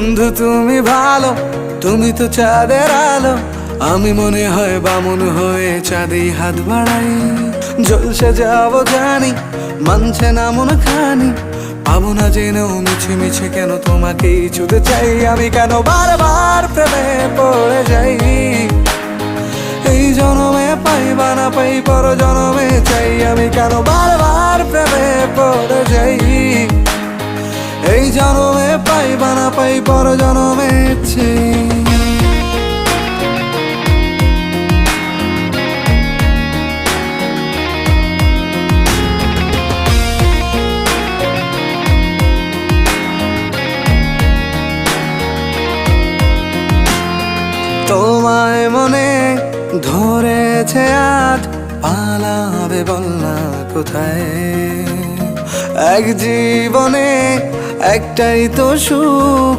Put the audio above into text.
বন্ধু তুমি ভালো, তুমি তো চাঁদের আলো। আমি মনে হয় বামুন হয়ে চাঁদেই হাত বাড়াই। জলসে যাবো জানি, মানছে না মন খানি। পাবো না জেনেও মিছে মিছে কেন তোমাকেই ছুঁতে চাই। আমি কেন বারবার প্রেমে পড়ে যাই। এই জনমে পাই বা না পাই, পর জনমে চাই। আমি কেন বারবার প্রেমে পড়ে যাই। এই জনমে পাই বা না পাই, পর জনমে চাই। তোমায় মনে ধরেছে আজ, পালাবে বল না কোথায়। এক জীবনে একটাই তো সুখ,